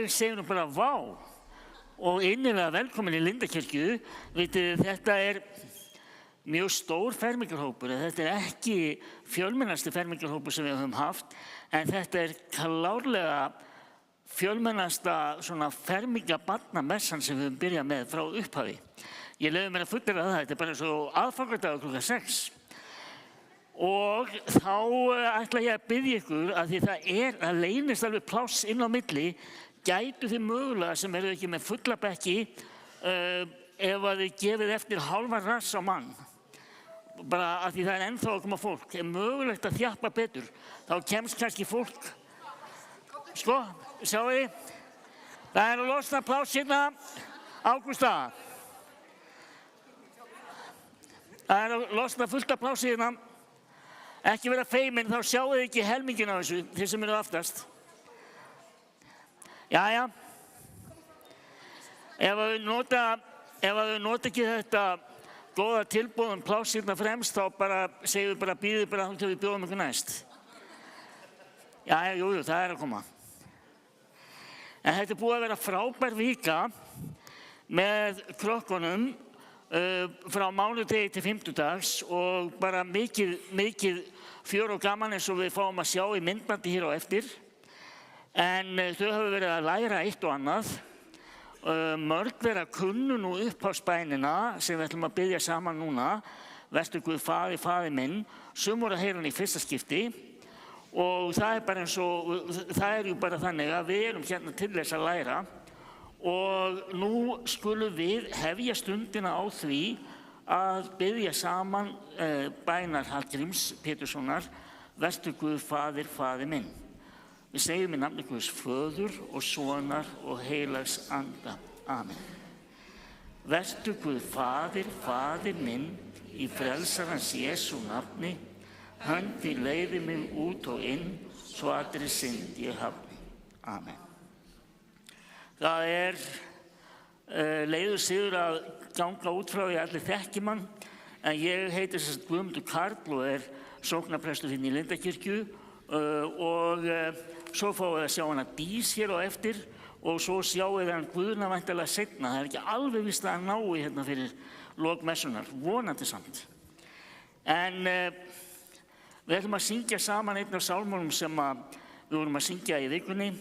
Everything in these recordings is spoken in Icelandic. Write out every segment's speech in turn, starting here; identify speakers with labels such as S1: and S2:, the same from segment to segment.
S1: ég segi nú bara vá og innilega velkomin í Lindakirkju. Vitið, þetta mjög stór fermingarhópur. Þetta ekki fjölmennasti fermingarhópur sem við höfum haft, en þetta klárlega fjölmennasta svona fermingabarnamessan sem við höfum byrjað með frá upphafi. Ég leyfi mér að fullyrða það, þetta bara svo aðfangadagur klukkan 6. Og þá ætla ég að biðja ykkur að því það leynist alveg pláss inn á milli, gætu þið mögulega sem eru ekki með fulla bekki ef að þið gefið eftir hálfan rass á mann. Bara að því það ennþá að koma fólk. Mögulegt að þjappa betur. Þá kemst kannski fólk. Sko, sjáu þið? Það að losna pláss hérna. Ágústa. Það að losna fullt af plássi hérna. Ekki vera feimin, þá sjáu þið ekki helmingin á þessu, þeir sem eru aftast. Jæja. Ef þau nota ekki þetta góða tilboð pláss hérna fremst, þá segjum við bíðið til við bjóðum ykkur næst. Jæja, jú, það að koma. En þetta búið að vera frábær vika með krökkunum frá mánudegi til fimmtudags og bara mikið fjör og gaman eins og við fáum að sjá í myndbandi hér á eftir. En þau hafa verið að læra eitt og annað. Mörg þeirra kunnu nú upphafsbænina sem við ætlum að biðja saman núna. Vertu Guð faðir, faðir minn. Sum voru að heyra hann í fyrsta skipti. Og það ju bara þannig að við erum hérna til þess að læra. Og nú skulum við hefja stundina á því að biðja saman bænar Hallgríms Péturssonar, vertu Guð faðir, faðir minn. Við segjum í nafni Guðs föður og sonar og heilags anda. Amen. Vertu Guð faðir, faðir minn, í frelsarans Jesú nafni, höndi leiði mig út og inn, svo allri synd ég hafni. Amen. Það leiður siður að ganga út frá því allir þekki mann, en ég heiti Guðmundur Karl og sóknarprestur hérna í Lindakirkju og svo fáum við að sjá hana Dís hér á eftir og svo sjáum við hann Guðna væntanlega seinna. Það ekki alveg víst að hann nái hérna fyrir lok messunnar, vonandi samt. En við ætlum að syngja saman einn af sálmunum sem við vorum að syngja í vikunni.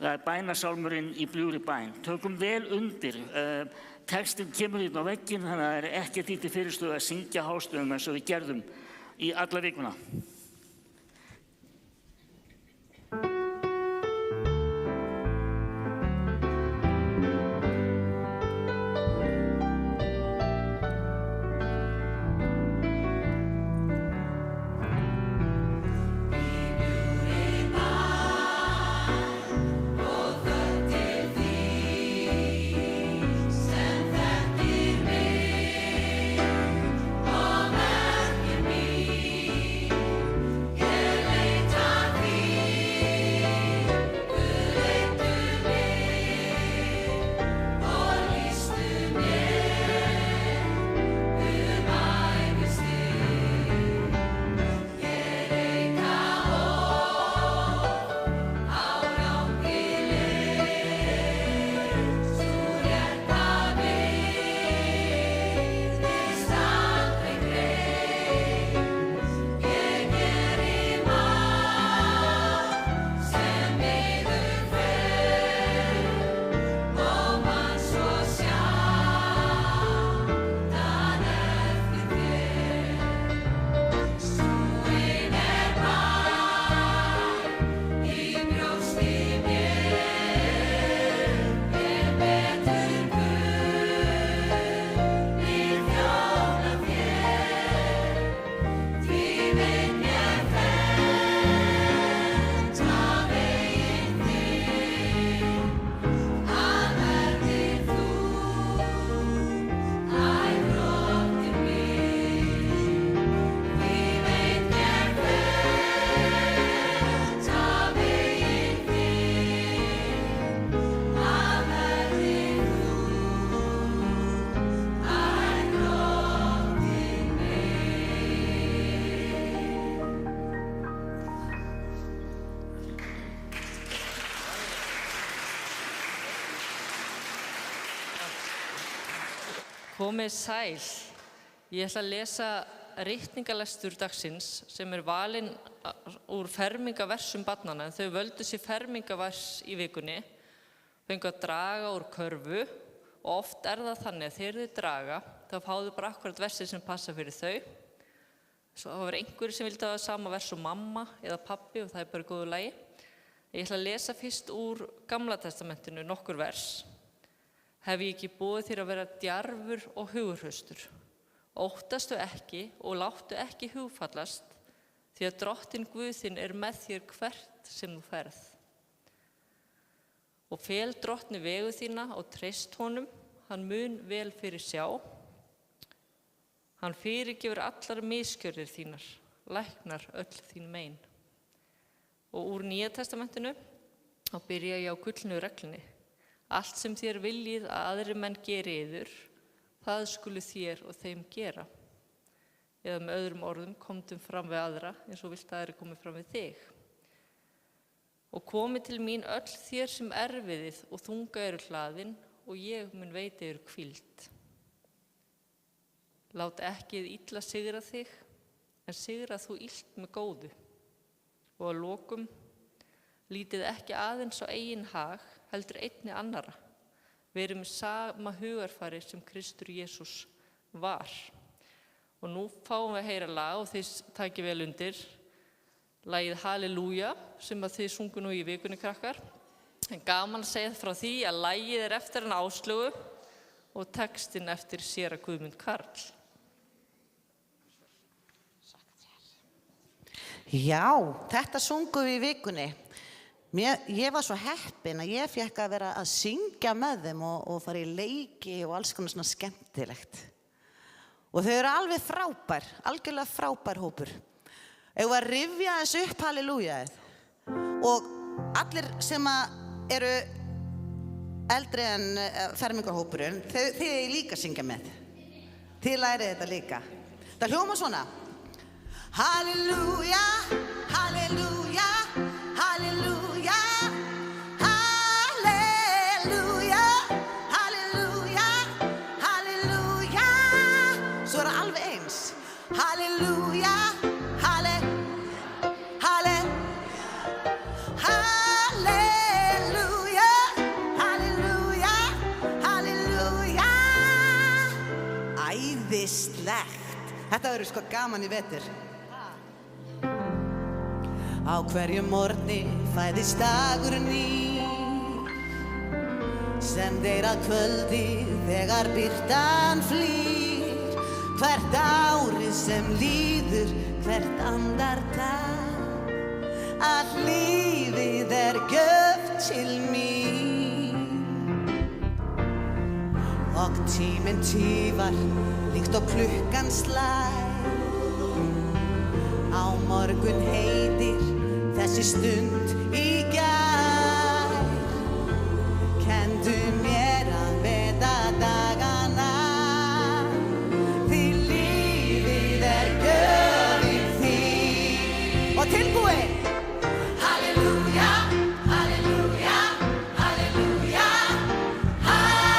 S1: Það bænasálmurinn í bljúgri bæn. Tökum vel undir. Textinn kemur hérna á vegginn, þannig að það ekkert til fyrirstöðu að syngja hástöfum eins og við gerðum í alla vikuna.
S2: Komið sæl. Ég ætla að lesa ritningalestur dagsins sem valinn úr fermingaversum barnanna, en þau völdu sér fermingavers í vikunni, fengu að draga úr körfu og oft það þannig að þegar þau draga þá fá þau bara akkurat versið sem passa fyrir þau. Svo það var einhverjir sem vildi hafa sama vers og mamma eða pabbi og það bara í góðu lagi. Ég ætla að lesa fyrst úr Gamla testamentinu nokkur vers. Hef ég ekki boðið þér að vera djarfur og hugurhraustur. Óttastu ekki og láttu ekki hugfallast, því að Drottinn Guð þinn með þér hvert sem þú ferð. Og fel Drottni vegu þína og treyst honum, hann mun vel fyrir sjá. Hann fyrirgefur allar misgjörðir þínar, læknar öll þín mein. Og úr Nýja testamentinu, þá byrja ég á gullnu reglunni. Allt sem þér viljið að aðrir menn geri yður, það skulu þér og þeim gera. Eða með öðrum orðum, komdu fram við aðra eins og vilt að aðrir komi fram við þig. Og komi til mín öll þér sem erfiðið og þunga eru hlaðin og ég mun veita yður hvíld. Lát ekki illa sigra þig, en sigra þú illt með góðu. Og að lokum, lítið ekki aðeins á eigin hag, heldur einni annara. Verið með sama hugarfari sem Kristur Jesús var. Og nú fáum við að heyra lag og þið takið vel undir lagið Halleluja sem að þið sungu nú í vikunni krakkar. En gaman að segja frá því að lagið eftir hann Áslaugu og textinn eftir séra Guðmund Karl.
S3: Já, þetta sungum við í vikunni. Ég var svo heppin að ég fékk að vera að syngja með þeim og fara í leiki og alls konar svona skemmtilegt. Og þau eru alveg frábær, algjörlega frábær hópur. Eigum við að rifja þessu upp hallelujaðið. Og allir sem eru eldri en fermingarhópurinn, þið er líka að syngja með. Þið lærið þetta líka. Það hljóma svona. Halleluja, halleluja, halleluja. Þetta verður sko gaman í vetur. Á hverjum morgni fæðist dagur nýr, sem deyr að kvöldi þegar birtan flýr. Hvert árið sem líður, hvert andartak, að lífið gjöf til mín. Og tíminn tífar líkt og klukkan slær. Á morgun heitir þessi stund í gær. Kenndu mér að vita dagana, því lífið gjöf í þín. Og tilbúin. Halleluja, halleluja, halleluja. Halleluja,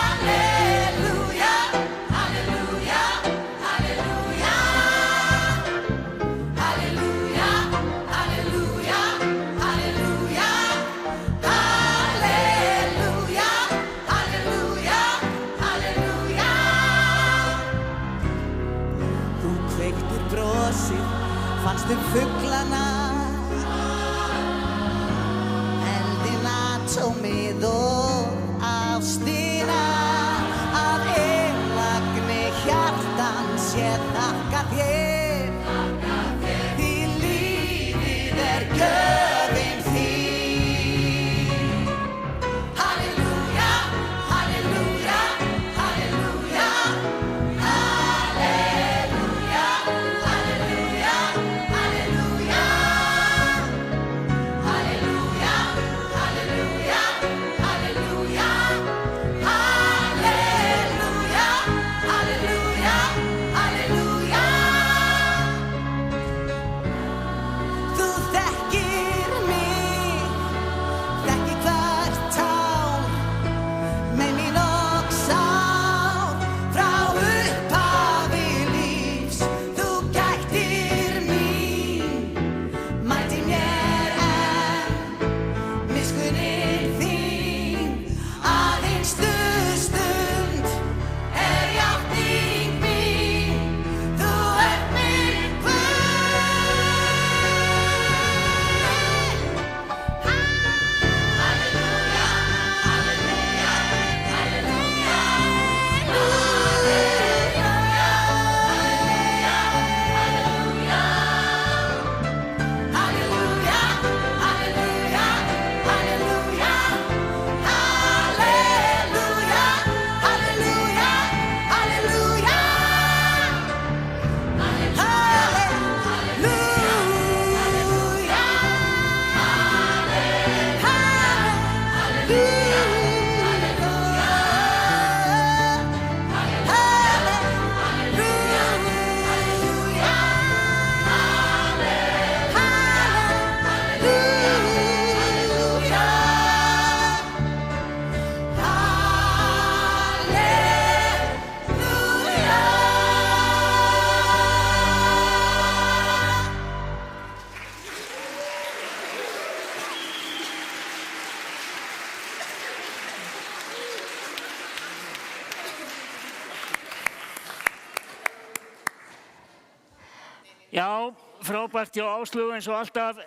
S1: Já, frábært hjá Áslaugu eins og alltaf.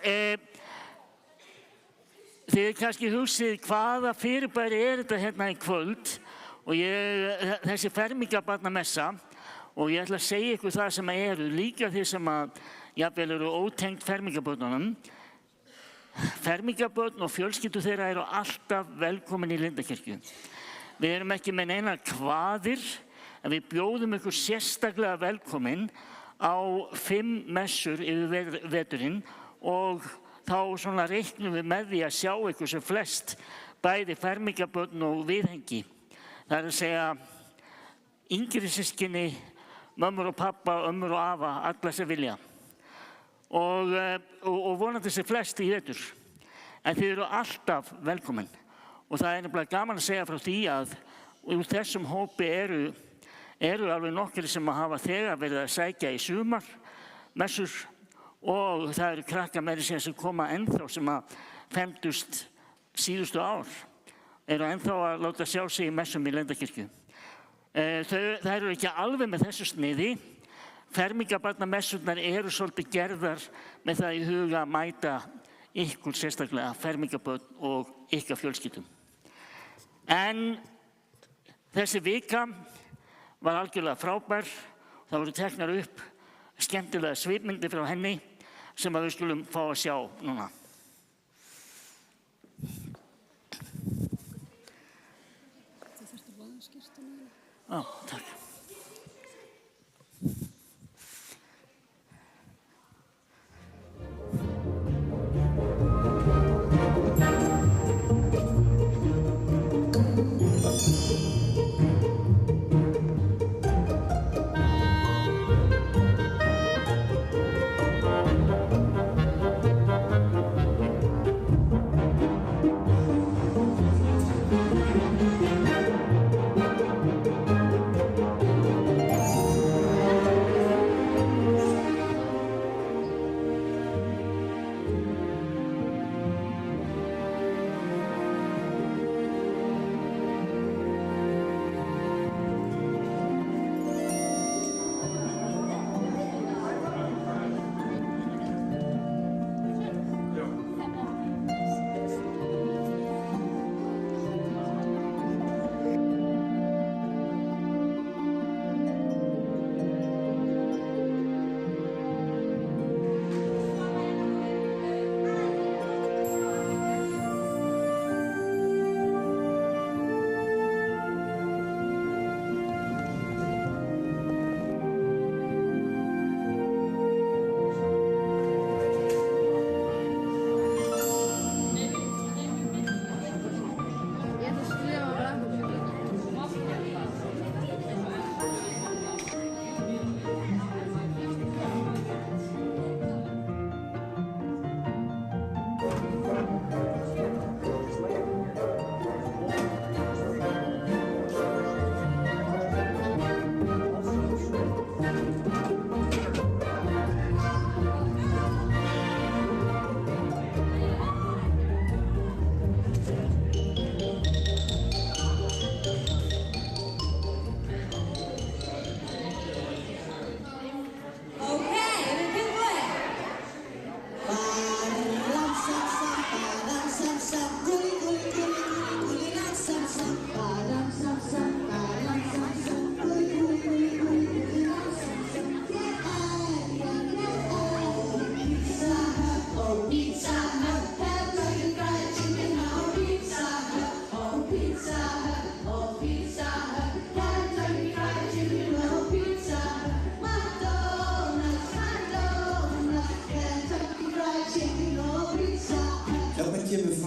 S1: Þið kannski hugsið hvaða fyrirbæri þetta hérna í kvöld og þessi fermingabarnamessa og ég ætla að segja ykkur það sem eru, líka þeir sem að jafnvel eru ótengt fermingabörnunum. Fermingabörn og fjölskyldur þeirra eru alltaf velkomin í Lindakirkju. Við erum ekki með neina kvaðir, en við bjóðum ykkur sérstaklega velkomin á 5 messur yfir veturinn og þá svona reiknum við með því að sjá ykkur sem flest, bæði fermingabörn og viðhengi. Það er að segja yngri systkini, mömmur og pappa, ömmur og afa, alla sem vilja. Og vonandi sem flest í vetur. En þið eru alltaf velkomin. Og það er nefnilega gaman að segja frá því að úr þessum hópi eru alveg nokkri sem hafa þegar verið að sækja í sumar, messur, og það eru krakkar meira sem koma ennþá sem að femtust síðustu ár. Eru ennþá að láta sjá sig í messum í Lindakirkju. Það eru ekki alveg með þessu sniði. Fermingabarnamessurnar eru svolítið gerðar með það í huga að mæta ykkur sérstaklega, fermingabörn og ykkar fjölskyldum. En þessi vika var algjörlega frábær. Það voru teknar upp skemmtilega svipmyndir frá henni sem við skulum fá að sjá núna.
S4: Þú þurfti að báða skýrtuna.
S1: Ó, takk.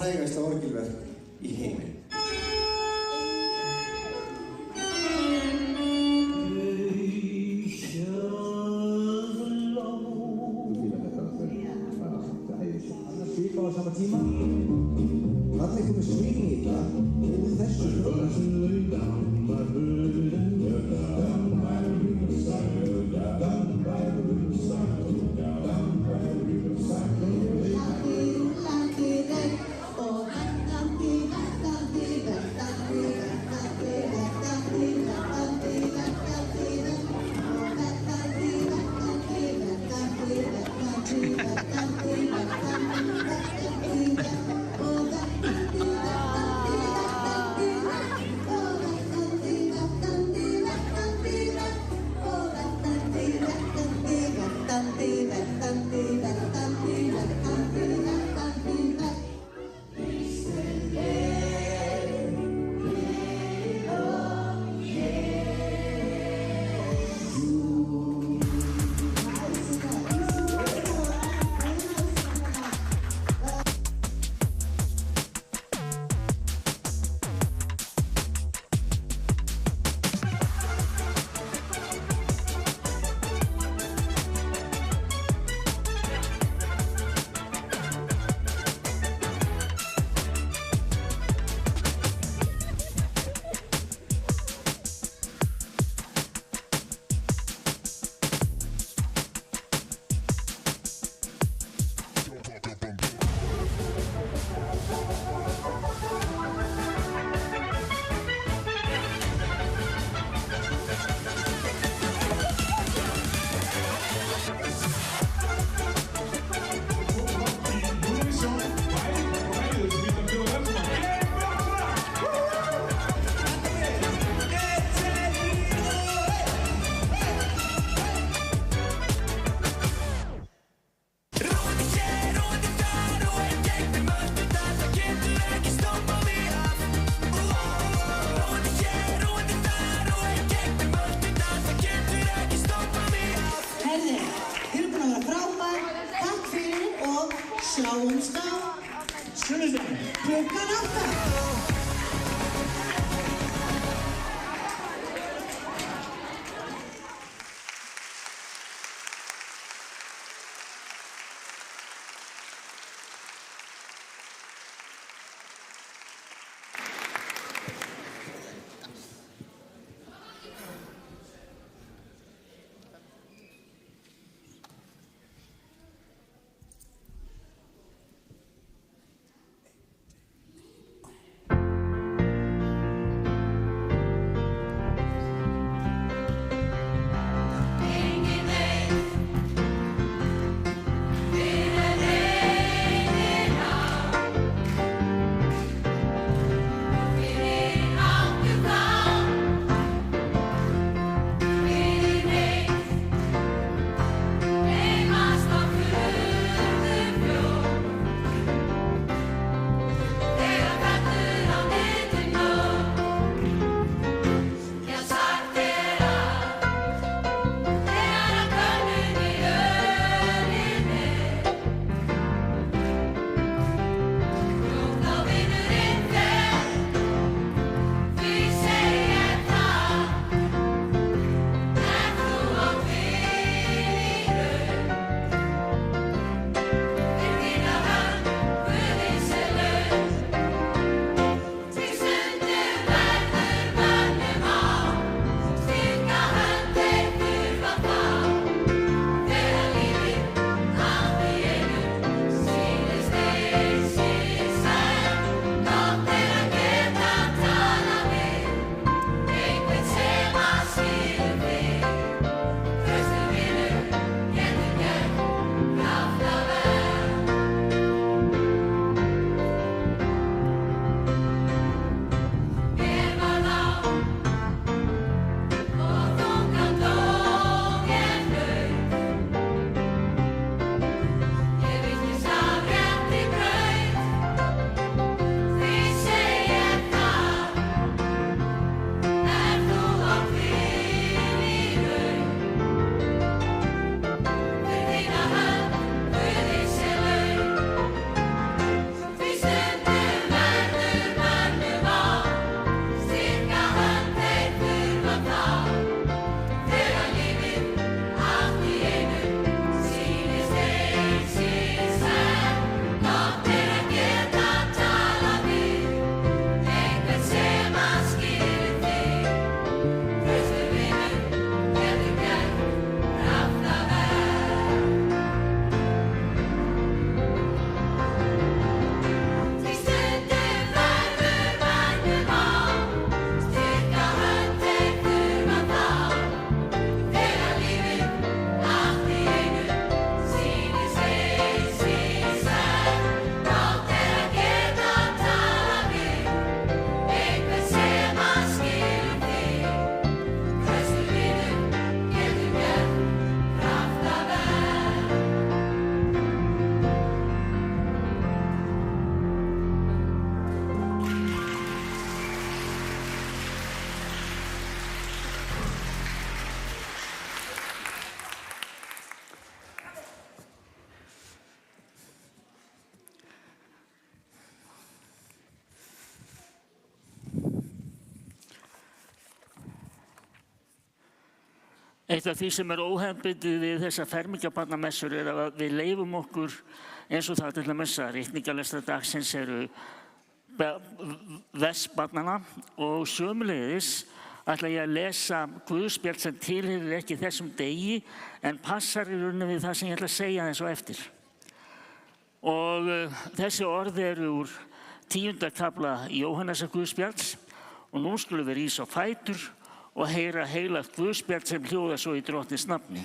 S5: frægasta orgelverk í heimi.
S6: Svipa á sama tíma. Þannig komið swing í það úr þessu Sjáumst á sunnudaginn klukkan 8.
S1: Eitt af því sem óhefnbundið við þessar fermingarbarnamessur að við leyfum okkur, eins og það til dæmis að ritningarlestra dagsins eru vers barnanna og sömuleiðis ætla ég að lesa guðspjall sem tilheyrir ekki þessum degi en passar í rauninni við það sem ég ætla að segja eins og eftir. Og þessi orð eru úr 10. kafla Jóhannesar guðspjalls og nú skulum við rísa á fætur og heyra heilagt guðspjall sem hljóðar svo í Drottins nafni.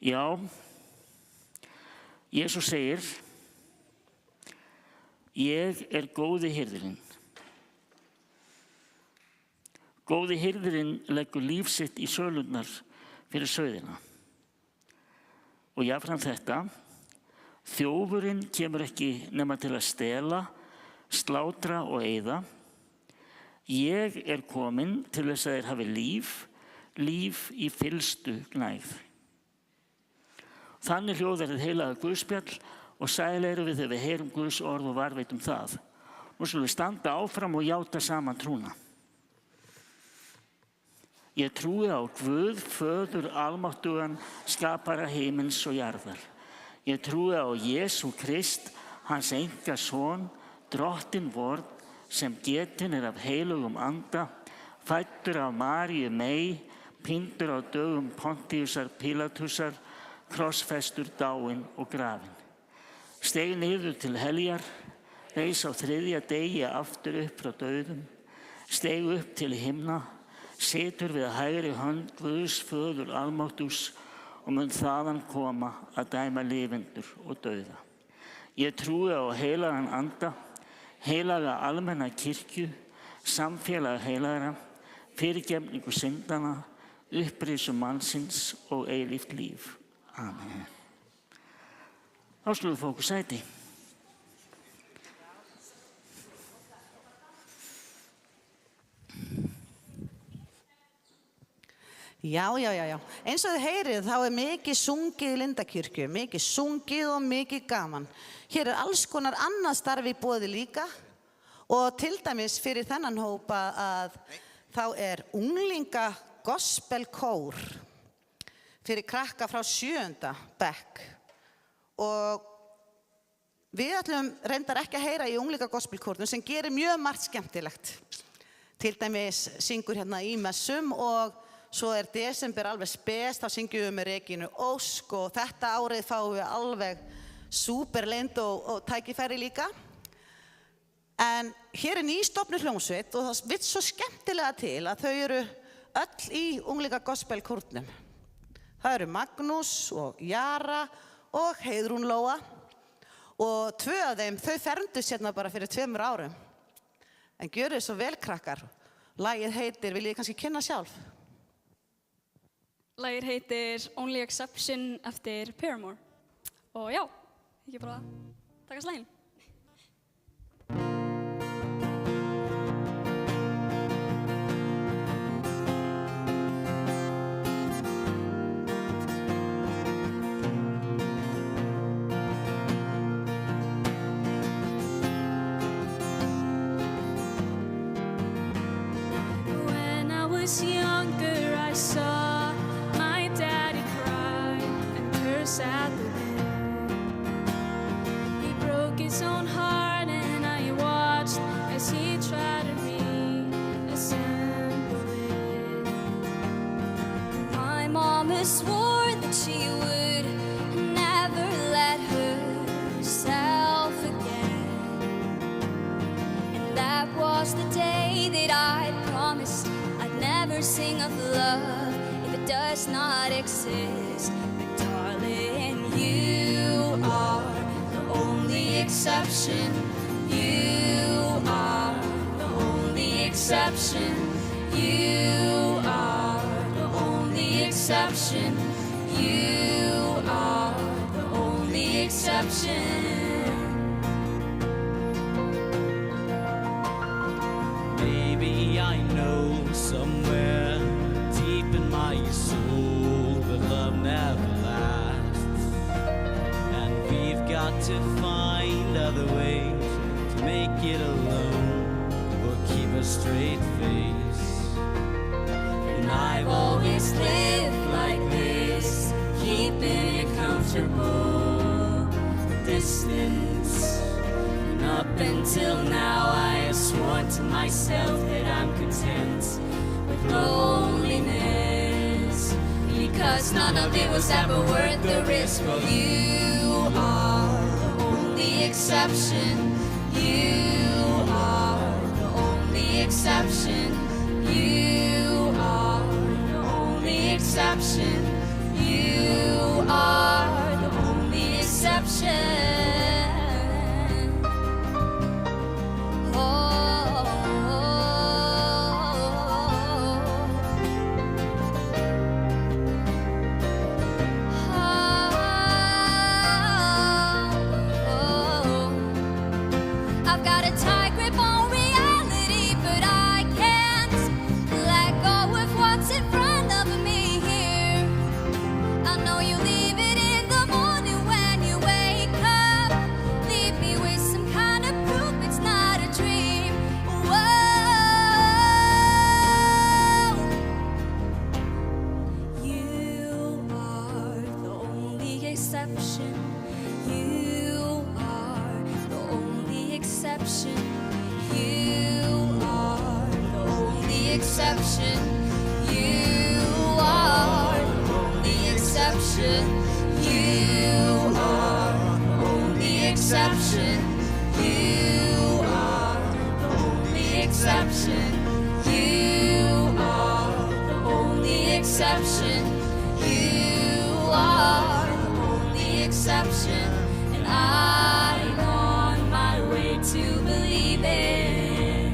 S1: Já, Jesús segir, ég er góði hirðirinn. Góði hirðirinn leggur líf sitt í sölurnar fyrir sauðina. Og jafnframt þetta, þjófurinn kemur ekki nema til að stela, slátra og eyða. Ég er kominn til þess að þeir hafi líf, líf í fyllstu gnægð. Þannig hljóðar hið heilaga Guðspjall og sæl erum við þegar við heyrum Guðs orð og varveitum það. Nú skulum við standa áfram og játa saman trúna. Ég trúi á Guð, Föður almáttugan, skapara himins og jarðar. Ég trúi á Jesú Krist, hans einka son, drottinn vorn, sem getinn af heilugum anda, fæddur af Maríu mey, píndur á dögum Pontíusar Pílatusar, krossfestur, dáinn og grafinn. Steig niður til heljar, reis á 3. degi aftur upp frá dauðum, steig upp til himna, situr við hægri hönd Guðs Föður almáttugs og mun þaðan koma að dæma lifendur og dauða. Ég trúi á heilagan anda, heilaga almenna kirkju, samfélag heilagra, fyrirgefningu syndana, upprisu mannsins og eilíft líf. Amen. Þá skulum við fá okkur sæti.
S3: Já. Eins og þið heyrið þá mikið sungið í Lindakirkju, mikið sungið og mikið gaman. Hér alls konar annað starf í boði líka og til dæmis fyrir þennan hópa að þá unglinga gospelkór fyrir krakka frá 7. bekk og við ætlum reyndar ekki að heyra í unglinga gospelkórnum sem gerir mjög margt skemmtilegt. Til dæmis syngur hérna í messum og svo desember alveg spes, þá syngjum við með Regínu Ósk og þetta árið fáum við alveg súperleind og tækifæri líka. En hér nýstofnuð hljómsveit og það vill svo skemmtilega til að þau eru öll í unglinga gospelkórnum. Það eru Magnús og Jara og Heiðrún Lóa og 2 af þeim, þau fermdust hérna bara fyrir 2 árum. En gjörið svo vel krakkar. Lagið heitir, viljið þið kannski kynna sjálf?
S4: Lagið heitir Only Exception eftir Paramore. Og já, ekki bara taka slaginn.
S7: When I was younger, I saw my daddy cry and curse at the wind. He broke his own heart and I watched as he tried to reassemble it. My mama swore that she would never let herself again. And that was the day that I promised I'd never sing of love if it does not exist. But darling, you are the only exception. You are the only exception. You are the only exception. You are the only exception.
S8: Maybe I know somewhere deep in my soul that love never lasts, and we've got to find other ways to make it alone or keep a straight face.
S7: And I've always lived like this, keeping a comfortable distance. And up until now I have sworn to myself that I'm content with loneliness, because none of it was ever worth the risk. Well, you are the only exception. You are the only exception. You are the only exception. You are the only exception. I've got a tight grip on reality, but I can't let go of what's in front of exception. You are the only exception. You are the only exception. You are the only exception. You are the only exception. You are the only exception. You are the only exception. And I'm on my way to believing.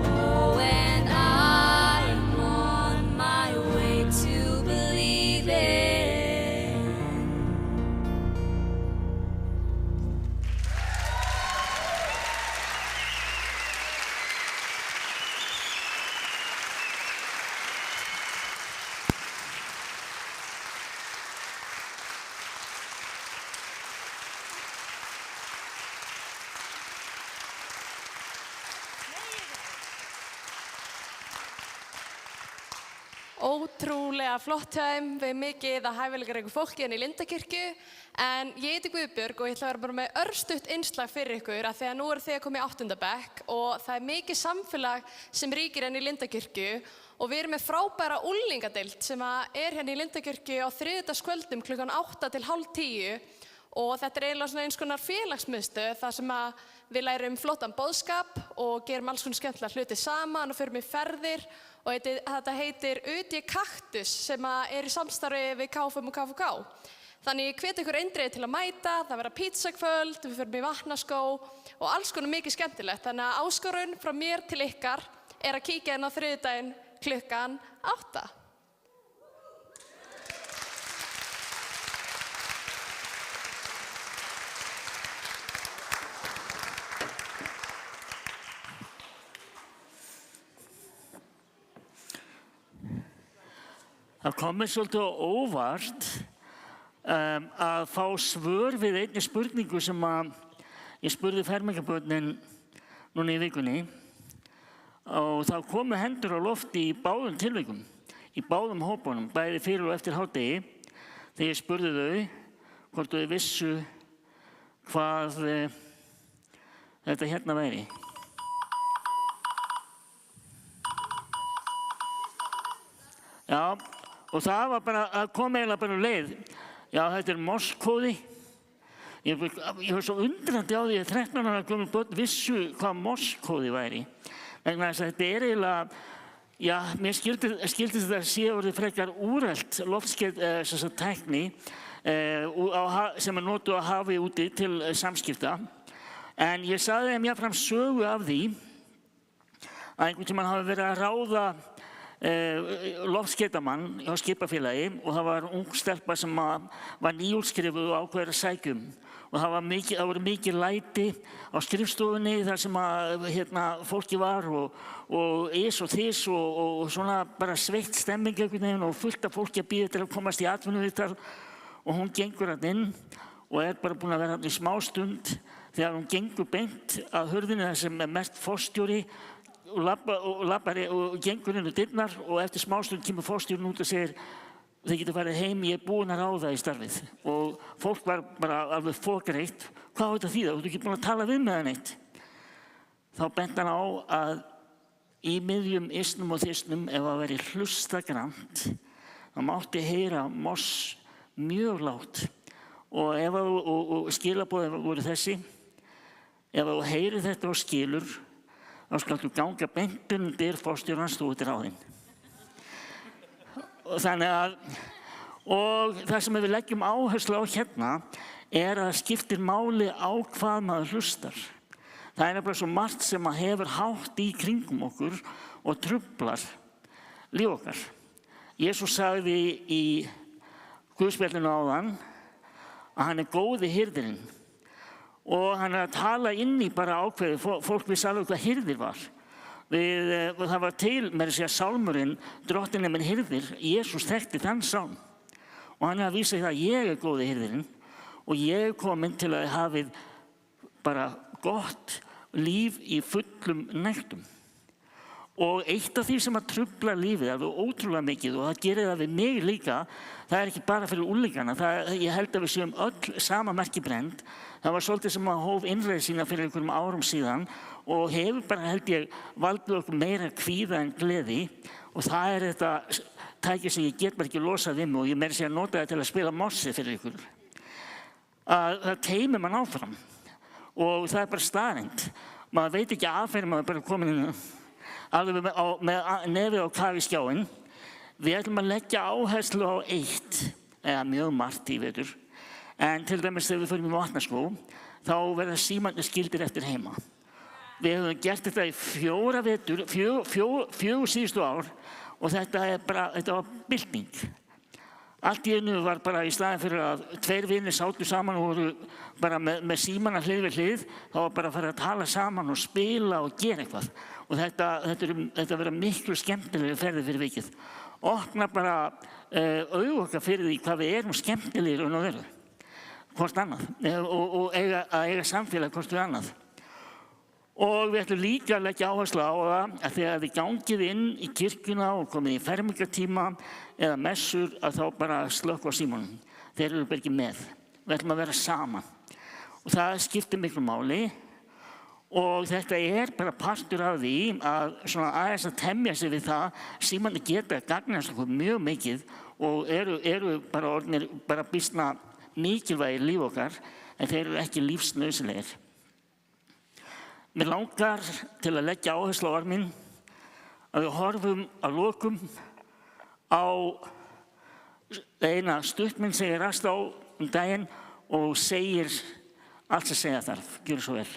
S7: Oh, and I'm on my way to believing.
S9: Ótrúlega flott hjá þeim, við mikið að hæfileikaríku fólki í Lindakirkju. En ég heiti Guðbjörg og ég ætla að vera bara með örstutt innslag fyrir ykkur af því að nú eru þið að koma í 8. bekk og það mikið samfélag sem ríkir í Lindakirkju og við erum með frábæra unglingadeild sem hérna í Lindakirkju á þriðjudagskvöldum klukkan 8 til hálf 10 og þetta eiginlega svona eins konar félagsmiðstöð þar sem við lærum flottan boðskap og gerum alls konar skemmtilega hluti saman og förum í ferðir. Og þetta heitir UD Kaktus sem í samstarfi við KFUM og KFUK. Þannig ég hvet ykkur eindregið til að mæta, það verða pítsakvöld, við förum í vatnaskó og alls konar mikið skemmtilegt. Þannig að áskorun frá mér til ykkar að kíkja inn á þriðjudaginn klukkan 8.
S1: Það kom mér svolítið á óvart að fá svör við einni spurningu sem ég spurði fermingarbörnin núna í vikunni og þá komu hendur á lofti í báðum tilvikum, í báðum hópunum, bæði fyrir og eftir hádegi þegar ég spurði þau hvort þau vissu hvað þetta hérna væri. Já. Og það var bara að koma eiginlega bara leið. Já, þetta morsekóði. Ég var svo undrandi á því að 13 ára gömul börn vissu hvað morsekóði væri. Vegna þess að þetta eiginlega, já, mér skildist þetta að sé orðið frekar úrelt loftskeið tækni sem notuð á hafi úti til samskipta. En ég sagði þeim jafnfram sögu af því að einhvern tímann hafi verið að ráða loftskeytamann hjá skipafélagi og það var ung stelpa sem var nýútskrifuð og ákveður að sækjum og það voru mikið læti á skrifstofunni þar sem fólki var og ís og þís og svona bara sveitt stemming einhvern veginn og fullt af fólki að bíða til að komast í atvinnuviðtal og hún gengur þarna inn og bara búin að vera þarna í smástund þegar hún gengur beint að hurðinni þar sem mest forstjóri og gengur inn á dyrnar og eftir smástund kemur forstjórinn út og segir þið getur farið heim, ég búinn að ráða í starfið og fólk var bara alveg fokreitt. Hvað á þetta þýða? Þú ert ekki búinn að tala við með það neitt. Þá benti hann á að í miðjum ysnum og þysnum ef það væri hlustagrannt þá mátti heyra moss mjög lágt og skilaboðin voru þessi ef þú heyrir þetta og skilur þá skaltu ganga beint undir forstjórans þú ert ráðinn. Og það sem við leggjum áherslu á hérna að það skiptir máli á hvað maður hlustar. Það nefnilega svo margt sem hefur hátt í kringum okkur og truflar líf okkar. Jesús sagði í Guðspjallinu áðan að hann góði hirðirinn. Og hann að tala inn í bara ákveði, fólk vissi alveg hvað hirðir var. Það var til, með að segja sálmurinn, Drottinn er minn hirðir, Jesús þekkti þann sálm. Og hann að vísa í það að ég góði hirðirinn og ég kominn til að hafið bara gott líf í fullum nektum. Og eitt af því sem að trufla lífið alveg ótrúlega mikið og það gerir það við mig líka, það er ekki bara fyrir úlingana, ég held að við séum öll sama merki brennd. Það var svolítið sem að hóf innreið sína fyrir einhverjum árum síðan og hefur bara held ég valdið okkur meira kvíða en gleði og það er þetta tæki sem ég get bara ekki losað við mig og ég meira sé að nota það til að spila mossi fyrir ykkur. Að það teymir mann áfram og það er bara staðreynd. Maður veit ekki af hverju maður bara komin inn alveg með nefið á kaf í skjáinn. Við ætlum að leggja áherslu á eitt, eða mjög margt í vetur. En til dæmis þegar við förum í vatnaskó, þá verða símarnir skildir eftir heima. Við höfum gert þetta í 4 vetur, 4 síðustu ár og þetta var bylting. Allt í einu var bara í staðinn fyrir að 2 vinir sátu saman og voru bara með símana hlið við hlið, þá var bara að fara að tala saman og spila og gera eitthvað. Og þetta verða miklu skemmtilegri ferðir fyrir vikið. Opna bara augu okkar fyrir því hvað við erum skemmtilegir og veru, hvort annað, og eiga samfélag hvort við annað. Og við ætlum líka að leggja áherslu á það að þegar þið gangið inn í kirkjuna og komið í fermingartíma eða messur að þá bara slökkva á símanum. Þeir eru bara ekki með. Við ætlum að vera saman. Og það skiptir miklu máli og þetta er bara partur af því að svona aðeins að temja sig við það. Símanir geta gagnast okkur mjög mikið og eru bara orðnir bara býsna mikilvægir líf okkar en þeir eru ekki lífsnauðsynlegir. Mér langar til að leggja áherslu á orminn að við horfum að lokum á eina stuttmynd sem ég rast á daginn og segir allt sem segja þarf. Gjörðu svo vel.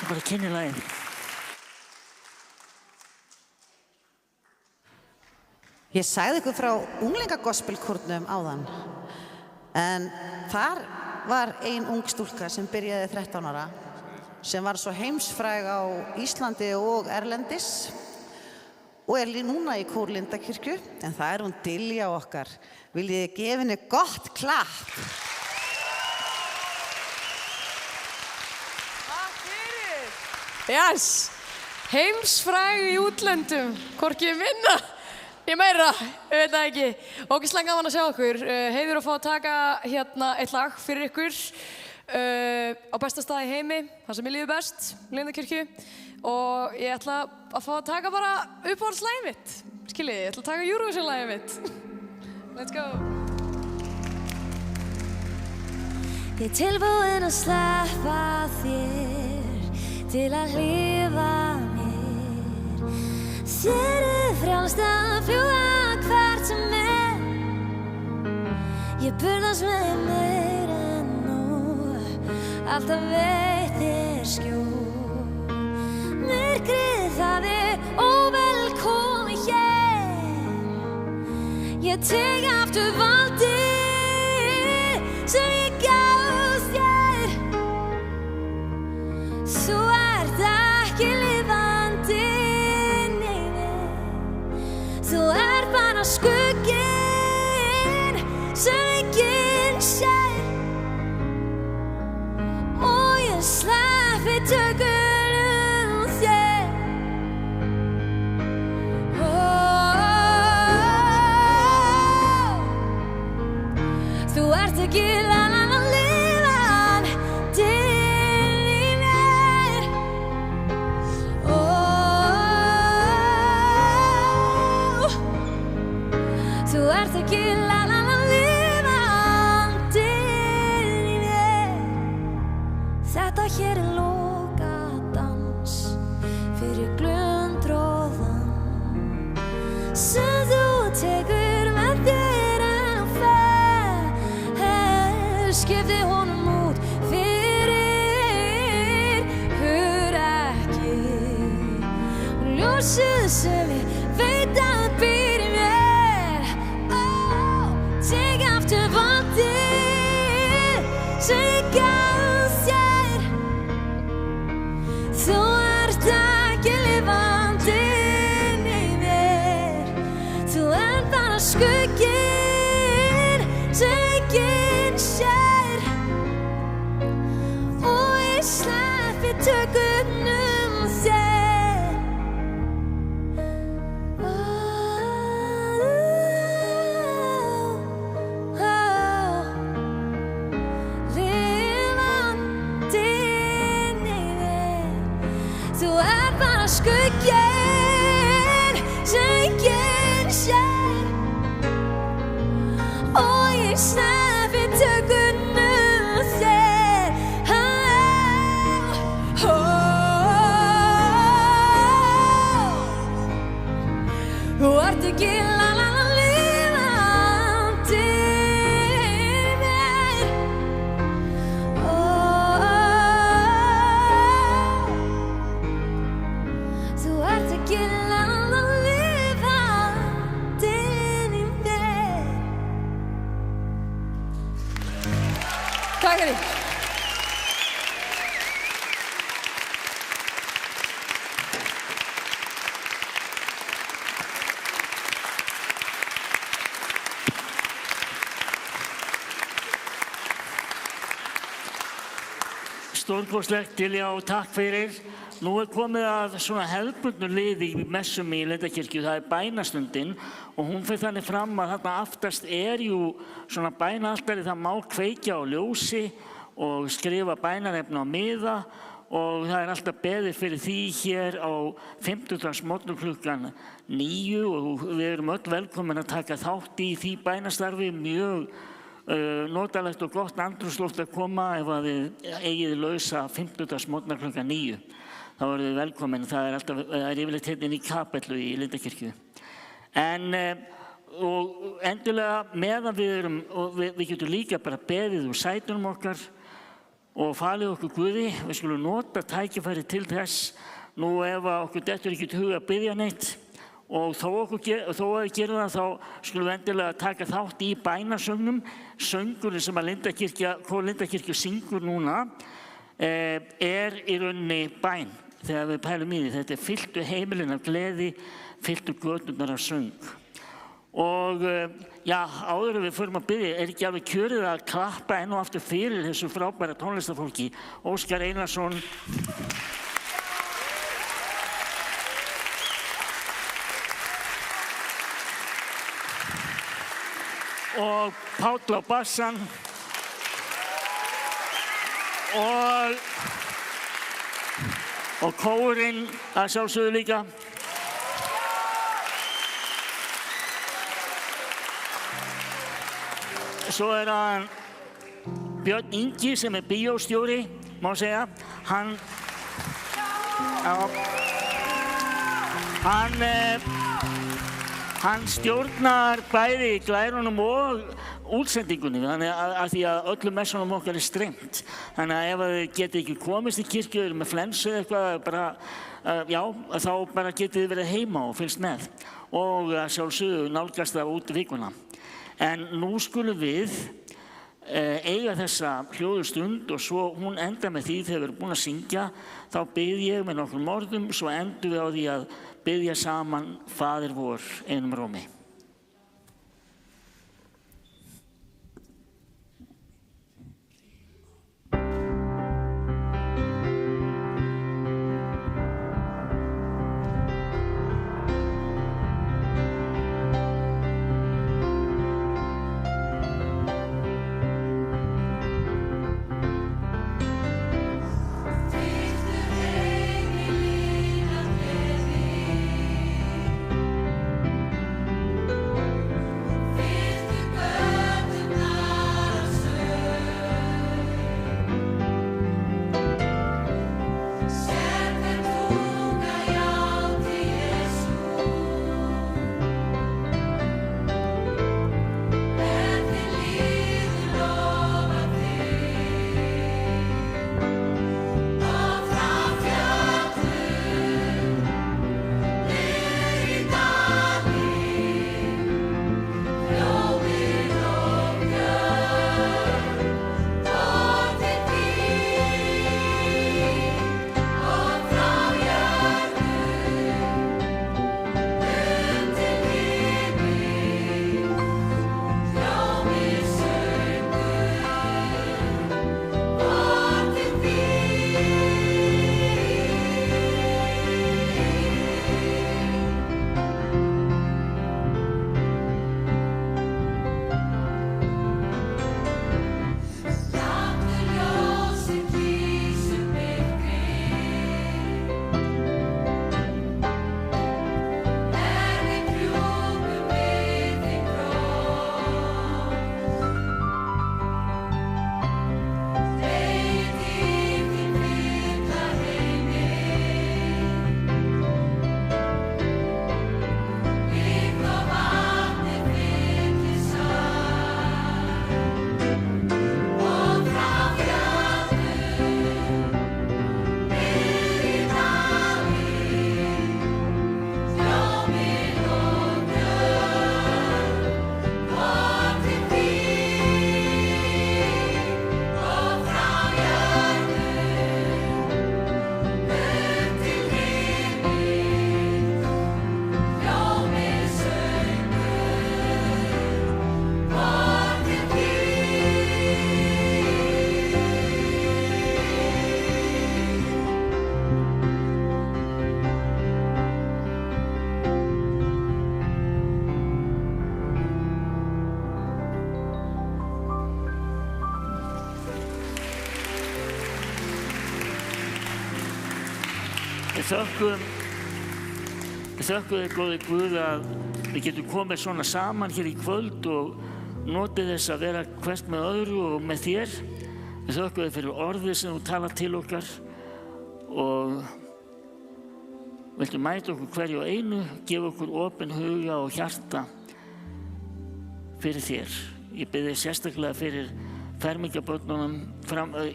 S1: Bara kynni lagið.
S3: Ég sagði ykkur frá unglingagospelkórnum áðan, en þar var ein ung stúlka sem byrjaði 13 ára, sem var svo heimsfræg á Íslandi og erlendis og er núna í kór Lindakirkju, en það er hún Dilja okkar. Viljið þið gefa henni gott klapp?
S9: Yes, heimsfræg í útlöndum, hvorki minna, ég meira, ég veit það ekki. Ógeðslega gaman að sjá okkur. Heiður að fá að taka hérna eitt lag fyrir ykkur. á besta stað í heimi, það sem ég líður best, Lindakirkju. Og ég ætla að fá að taka bara uppáhaldslagið mitt. Skiljið, ég ætla að taka Eurovision-lagið mitt. Let's go!
S7: Ég er tilbúin að sleppa þér til að hlífa mér. Þér er frjálst að fljúga hvert sem er. Ég burðast með meir en nú, alltaf veit þér skjól. Myrkrið það er óvelkomið hér. Ég tek aftur valdið sem ég gaf þér. Þú ert ekki lifandi, nei, nei. Þú ert bara skugginn sem enginn sér. Og ég sleppi tökunum þér. Þú ert ekki lifandi í mér. Þú ert ekki lifandi í mér. Þetta hér er lokadans fyrir glundroðan sem þú tekur með þér en fer. Skipti honum út fyrir hugrekki og ljósið sem ég veit að býr í mér. Tek aftur valdið sem ég gaf þér. Þú ert ekki lifandi í mér. Þú ert bara skugginn sem enginn sér. Og ég sleppi tökunum þér. Lifandi í mér. Þú ert bara skugginn sem enginn sér. Og ég sleppi tökunum þér. Þú ert ekki lifandi í mér. Þú ert ekki lifandi í mér.
S9: Takk fyrir.
S1: Stórkostlegt, Dilja, og takk fyrir. Nú er komið að svona hefðbundnu liði í messum í Lindakirkju, það er bænastundin og hún fer þannig fram að þarna aftast er jú svona bænaaltari, það má kveikja á ljósi og skrifa bænarefni á miða og það er alltaf beðið fyrir því hér á 50dagsmorgni klukkan 9 og við erum öll velkomin að taka þátt í því bænastarfi, mjög notalegt og gott andrúmsloft að koma ef að þið eigið lausa 50dagsmorgna klukkan 9. Þá eru þið velkomin, það er yfirleitt hérna í kapellu í Lindakirkju. En og endilega meðan við erum, og við getum líka bara beðið úr sætunum okkar og falið okkur Guði, við skulum nota tækifæri til þess, nú ef okkur dettur ekki til huga að biðja neitt, og þó að við gerum það, þá skulum við endilega taka þátt í bænasöngnum. Söngurinn sem að Lindakirkju syngur núna er í rauninni bæn þegar við pælum í því. Þetta er fylltu heimilin af gleði, fylltu göturnar af söng. Og já, áður en við förum að biðja, er ekki alveg kjörið að klappa enn og aftur fyrir þessu frábæra tónlistarfólki. Óskar Einarsson, og Páll á bassan og kórinn að sjálfsögðu líka. Svo hann Björn Ingi sem bíóstjóri, má segja. Hann stjórnar bæði glærunum og útsendingunni, þannig að því að öllum messunum okkar streymt. Þannig að ef þið getið ekki komist í kirkju eða með flensu eða eitthvað, þá bara getið þið verið heima og fylgst með. Og að sjálfsögðu nálgast það út vikuna. En nú skulum við eiga þessa hljóðustund og svo hún enda með því þegar við erum búin að syngja, þá bið ég með nokkrum orðum, svo endum við á því að biðja saman Faðir vor einum rómi. Við þökkum þér, góði Guð, að við getum komið svona saman hér í kvöld og notið þess að vera hvert með öðru og með þér. Við þökkum þér fyrir orðið sem þú talar til okkar og viltu mæta okkur hverju og einu, gefa okkur opinn huga og hjarta fyrir þér. Ég bið þig sérstaklega fyrir fermingarbörnunum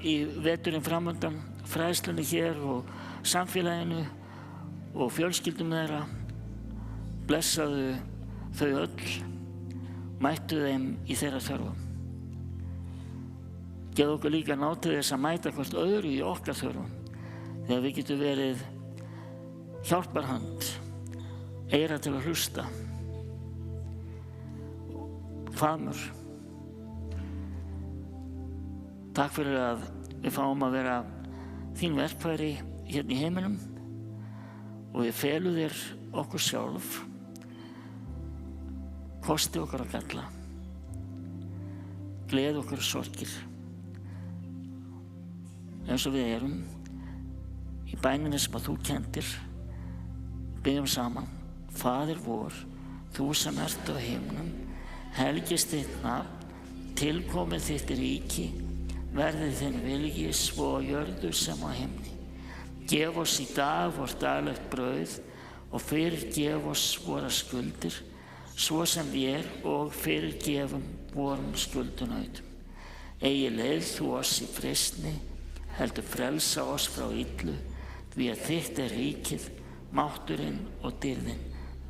S1: í veturinn framöndan, fræðslunni hér og samfélaginu og fjölskyldum þeirra. Blessaðu þau öll, mættu þeim í þeirra þörfum. Gefðu okkur líka ná til þess að mæta hvort öðru í okkar þörfum, þegar við getum verið hjálparhönd, eyra til að hlusta, faðmur. Takk fyrir að við fáum að vera þín verkfæri hérna í heiminum og við felum þér okkur sjálf, kosti okkar að galla, gleði okkar sorgir eins og við erum í bæninni sem að þú kenndir, byggjum saman. Faðir vor, þú sem ert á himnum, helgist þitt nafn, tilkomið þitt ríki, verði þinn vilji svo á jörðu sem á himni. Gef oss í dag vort daglegt brauð og fyrirgef oss våra skuldir, svo sem við og fyrirgefum vorum skuldunautum. Eigi leið þú oss í freistni, heldur frelsa oss frá illu, því að þitt ríkið, mátturinn og dýrðin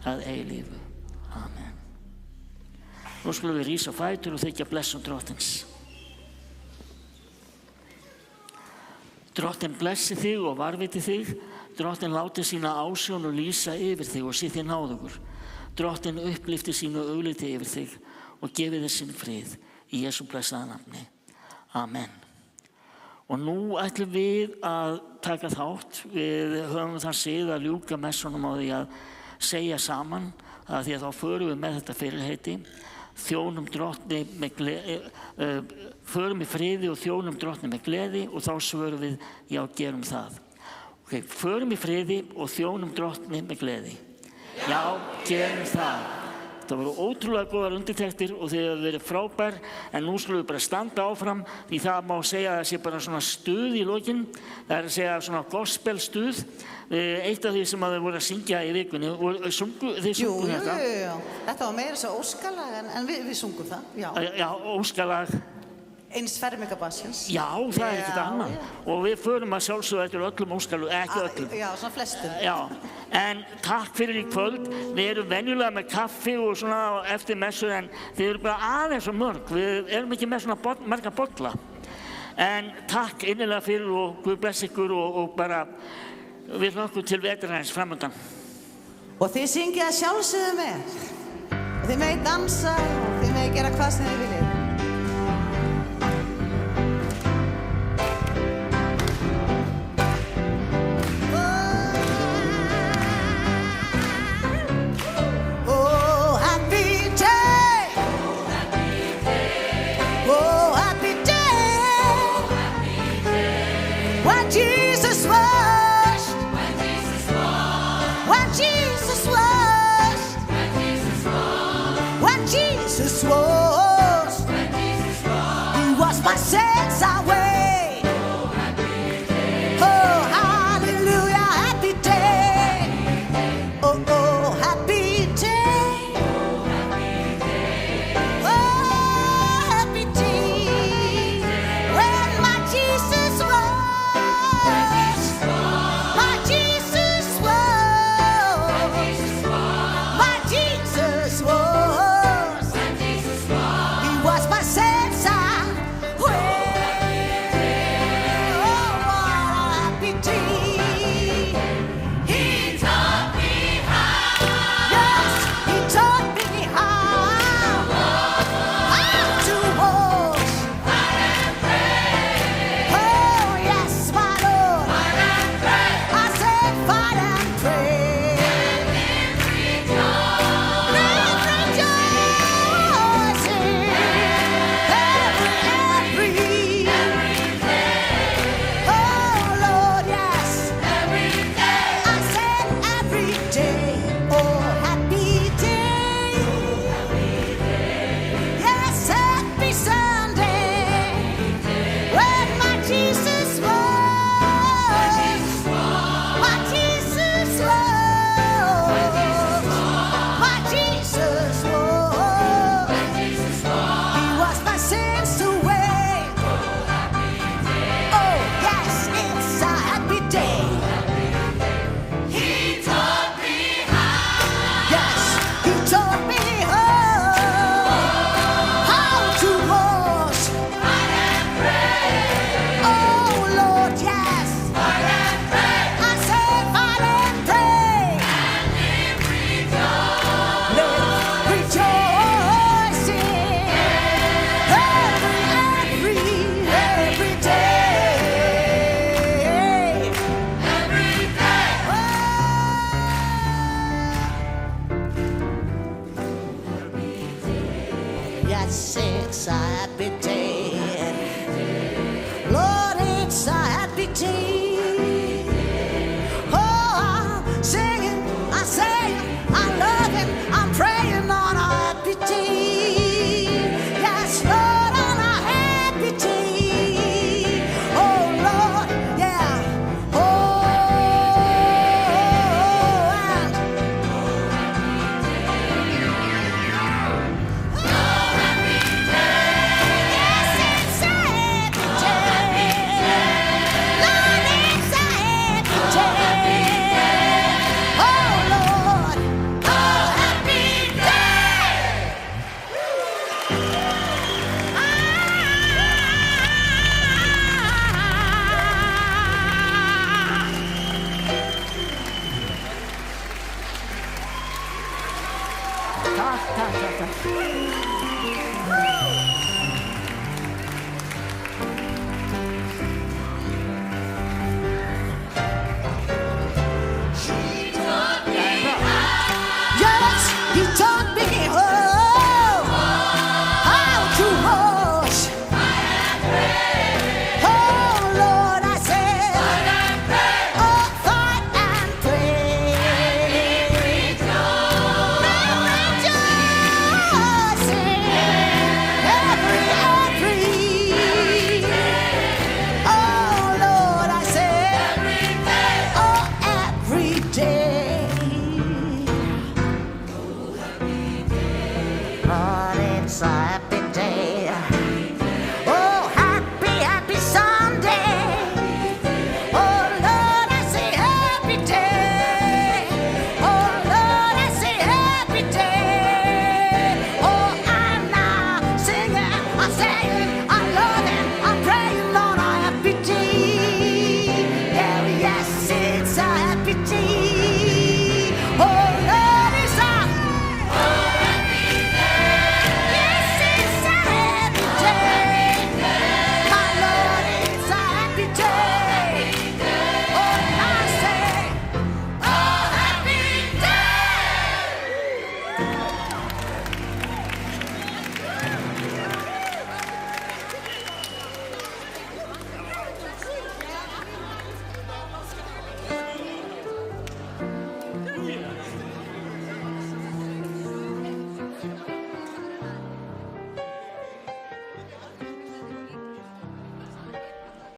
S1: að eilífu. Amen. Nú skulum við rísa á fætur og þykja blessun Drottins. Drottinn blessi þig og varviti þig. Drottinn láti sína ásjón og lýsa yfir þig og sé þér náðugur. Drottinn upplifti sínu augliti yfir þig og gefi þér sinn frið í Jesú blessaða nafni. Amen. Og nú ætlum við að taka þátt. Við höfum þann sið að ljúka messunum á því að segja saman, að því að þá förum við með þetta fyrirheiti. Þjónum Drottni með gleði, förum í friði og þjónum Drottni með gleði, og þá svörum við, já, gerum það. Okay, förum í friði og þjónum Drottni með gleði. Já, gerum það. Það voru ótrúlega góðar undirtektir og þið hefur verið frábær, en nú skulum við bara standa áfram, því það má segja að það sé bara svona stuð í lokin. Það er að segja svona gospel stuð. Eitt af því sem að þau voru að syngja í vikunni, þið sungu þetta.
S3: Jú. Þetta var meira svo óskalag, en við sungum það, já.
S1: Já, óskalag.
S3: Eins fermingabassins.
S1: Já, það er ekkert annað. Og við förum að sjálfsögðu eftir öllum óskalu, ekki öllum.
S3: Já, svona flestum.
S1: Já, en takk fyrir í kvöld. Við erum venjulega með kaffi og svona eftir messu, en þið eru bara aðeins og mörg. Við erum ekki með svona marga bolla. En takk innilega fyrir og Guð bless ykkur og bara við hlökkum til vetrarins framundan.
S3: Og þið syngið að sjálfsögðu með. Og þið megið dansa og þið megið gera hvað sem þið viljið. My sins away. Oh, hallelujah, happy day. Oh, happy day. Oh, happy day. When my Jesus was. My Jesus was. My Jesus was. He was my sins away. It's a happy day. Lord, it's a happy sing, I love him, I'm praying on a happy day. Yeah, yes, it's a happy day. Oh, Lord, it's a happy day. Yes, it's a happy day. My Lord, it's a happy day. Oh, I say, oh, happy day.